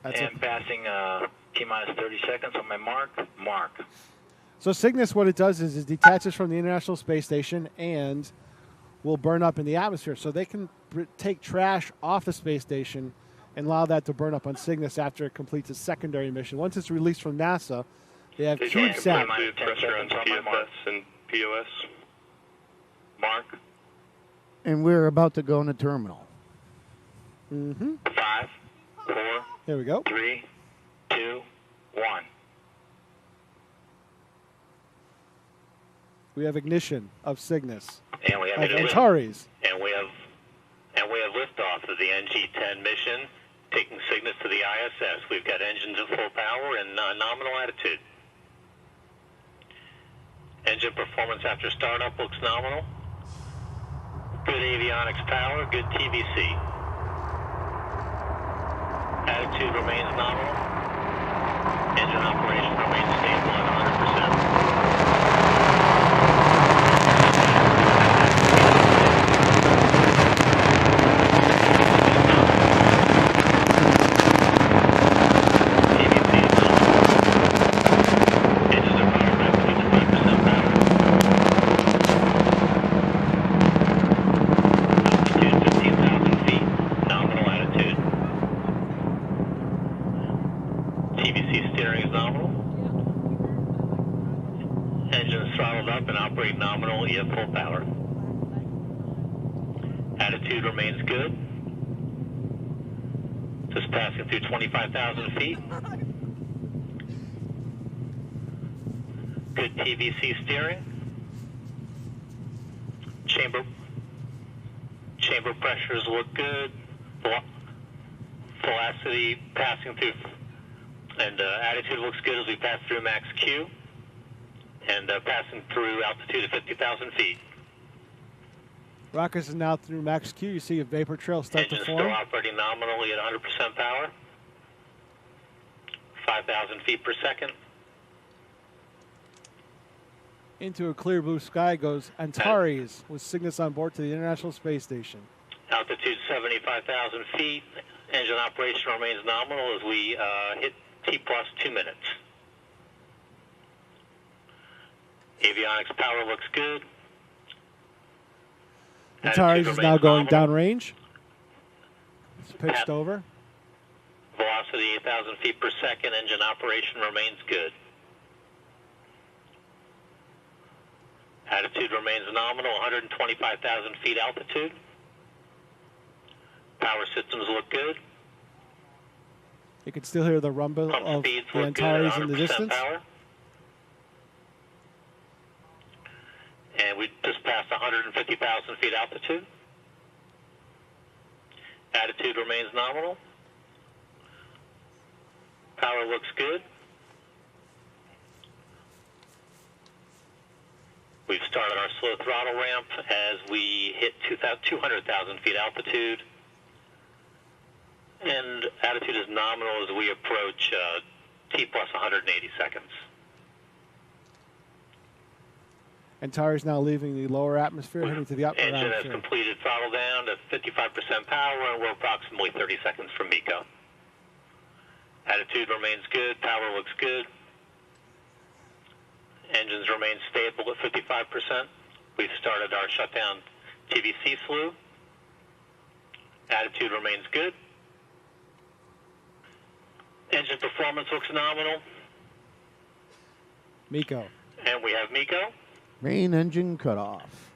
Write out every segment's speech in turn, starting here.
And passing T-minus 30 seconds on my mark. Mark. So Cygnus, what it does is it detaches from the International Space Station and will burn up in the atmosphere. So they can take trash off the space station and allow that to burn up on Cygnus after it completes its secondary mission. Once it's released from NASA, they have CubeSat. Pressure on PFS and POS. Mark. And we're about to go in the terminal. Mm-hmm. 5, 4. Here we go. 3, 2, 1. We have ignition of Cygnus. And we have Antares. And we have liftoff of the NG-10 mission, taking Cygnus to the ISS. We've got engines at full power and nominal attitude. Engine performance after startup looks nominal. Good avionics power, good TVC. Attitude remains nominal. Engine operation remains stable at 100%. Full power. Attitude remains good. Just passing through 25,000 feet. Good TVC steering. Chamber pressures look good. Velocity passing through, and attitude looks good as we pass through max Q. And passing through altitude of 50,000 feet. Rockets is now through max Q. You see a vapor trail start Engine to form. Still operating nominally at 100% power. 5,000 feet per second. Into a clear blue sky goes Antares with Cygnus on board to the International Space Station. Altitude 75,000 feet. Engine operation remains nominal as we hit T plus 2 minutes. Avionics power looks good. Antares is now going downrange. It's pitched over. Velocity 8,000 feet per second. Engine operation remains good. Attitude remains nominal, 125,000 feet altitude. Power systems look good. You can still hear the rumble of the Antares in the distance. Power. And we just passed 150,000 feet altitude. Attitude remains nominal. Power looks good. We've started our slow throttle ramp as we hit 200,000 feet altitude. And attitude is nominal as we approach T plus 180 seconds. Antares now leaving the lower atmosphere, heading to the upper atmosphere. Engine atmosphere. has completed throttle down to 55% power, and we're approximately 30 seconds from MECO. Attitude remains good, power looks good. Engines remain stable at 55%. We've started our shutdown TVC slew. Attitude remains good. Engine performance looks nominal. MECO. And we have MECO. Main engine cutoff.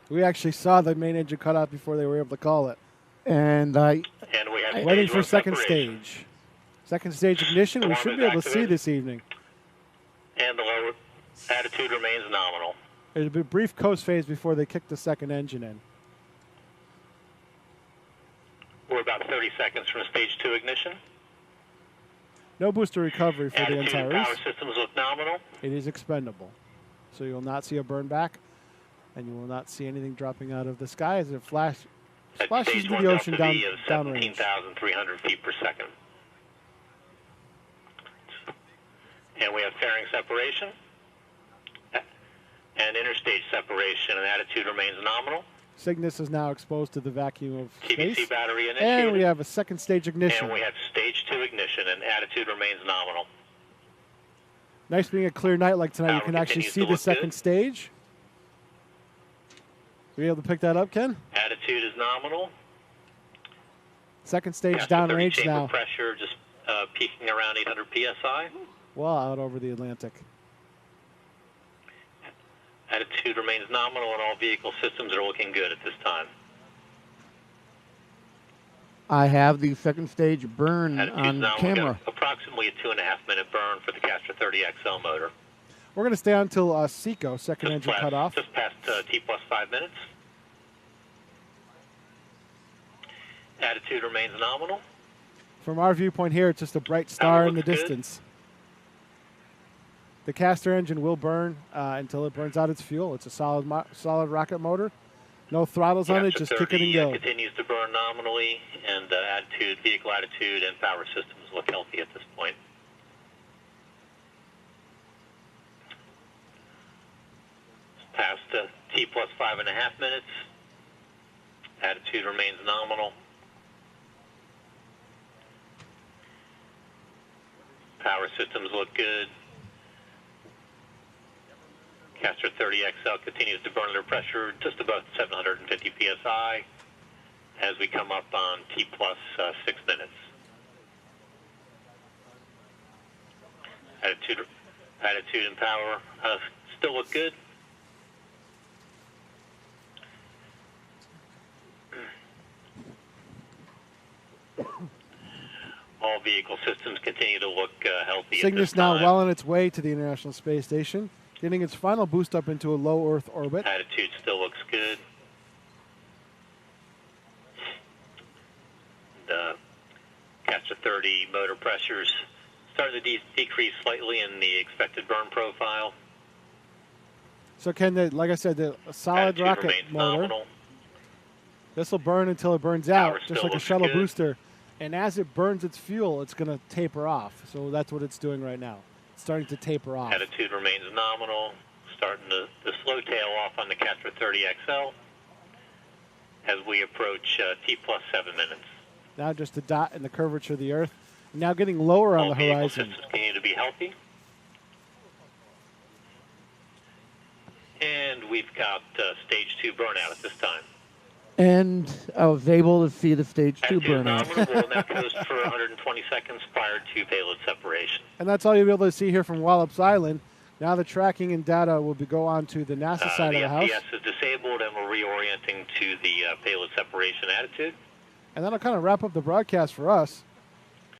We actually saw the main engine cut off before they were able to call it. And we have waiting for second stage. Second stage ignition, we should be able to see this evening. And the lower attitude remains nominal. There's a brief coast phase before they kick the second engine in. We're about 30 seconds from stage 2 ignition. No booster recovery for the Attitude and Antares. power systems look nominal. It is expendable. So you will not see a burn back, and you will not see anything dropping out of the sky as it splashes into the ocean downrange. 17,300 feet per second. And we have fairing separation and interstage separation, and attitude remains nominal. Cygnus is now exposed to the vacuum of space. TVC battery initiated. And we have a second stage ignition. And we have stage 2 ignition, and attitude remains nominal. Nice being a clear night like tonight. You Power can actually continues see to the look second good. stage. Were you able to pick that up, Ken? Attitude is nominal. Second stage Caster 30 downrange chamber now. pressure just peaking around 800 psi. Well out over the Atlantic. Attitude remains nominal, and all vehicle systems are looking good at this time. I have the second stage burn Attitude's on nominal. camera. Got approximately a 2.5-minute burn for the Caster 30 XL motor. We're going to stay on until SECO, second engine cut off. Just past T plus 5 minutes. Attitude remains nominal. From our viewpoint here, it's just a bright star in the looks good. distance. The Caster engine will burn until it burns out its fuel. It's a solid rocket motor. No throttles on it, Caster just kick it and 30 go. continues to burn nominally, and vehicle attitude and power systems look healthy at this point. Past T plus 5.5 minutes. Attitude remains nominal. Power systems look good. Caster 30 XL continues to burn under pressure just above 750 psi as we come up on T plus 6 minutes. Attitude and power still look good. All vehicle systems continue to look healthy. Cygnus at this now time. well on its way to the International Space Station, getting its final boost up into a low Earth orbit. Attitude still looks good. The Caster 30 motor pressures starting to decrease slightly in the expected burn profile. So Ken, like I said, the solid Attitude rocket remains motor. nominal. This will burn until it burns out, Power just still like a looks shuttle good. booster. And as it burns its fuel, it's going to taper off. So that's what it's doing right now. It's starting to taper off. Attitude remains nominal. Starting to slow tail off on the Caster 30 XL as we approach T plus 7 minutes. Now just a dot in the curvature of the Earth. Now getting lower on All the vehicle horizon. systems continue to be healthy. And we've got stage 2 burnout at this time. And I was able to see the stage 2 Attitude burnout. nominal will now coast for 120 seconds prior to payload separation. And that's all you'll be able to see here from Wallops Island. Now the tracking and data will go on to the NASA side The of the house. FPS is disabled, and we're reorienting to the payload separation attitude. And that'll kind of wrap up the broadcast for us.